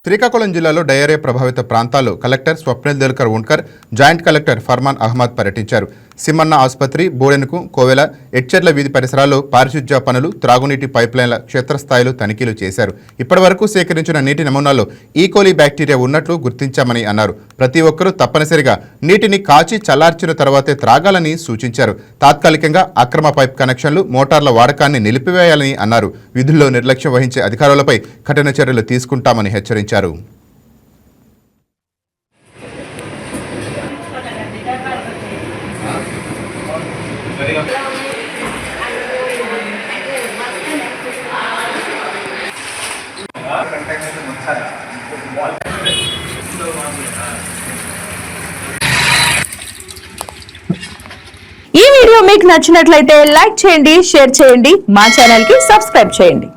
శ్రీకాకుళం జిల్లాలో డయేరియా ప్రభావిత ప్రాంతాల్లో collector Swapnil Delkar Unkar, joint collector Farman Ahmed పర్యటించారు. సిమన్న ఆసుపత్రి, బోడెనుకు, కోవెల, ఎడ్చెర్ల వీధి పరిసరాల్లో పారిశుధ్య పనులు, త్రాగునీటి పైప్లైన్ల క్షేత్రస్థాయిలో తనిఖీలు చేశారు. ఇప్పటివరకు సేకరించిన నీటి నమూనాల్లో ఈకోలీ బ్యాక్టీరియా ఉన్నట్లు గుర్తించామని అన్నారు. ప్రతి ఒక్కరూ తప్పనిసరిగా నీటిని కాచి చల్లార్చిన తర్వాతే త్రాగాలని సూచించారు. తాత్కాలికంగా అక్రమ పైప్ కనెక్షన్లు, మోటార్ల వాడకాన్ని నిలిపివేయాలని అన్నారు. విధుల్లో నిర్లక్ష్యం వహించే అధికారులపై కఠిన చర్యలు తీసుకుంటామని హెచ్చరించారు. ఈ వీడియో మీకు నచ్చినట్లయితే లైక్ చేయండి, షేర్ చేయండి, మా ఛానల్ కి సబ్స్క్రైబ్ చేయండి.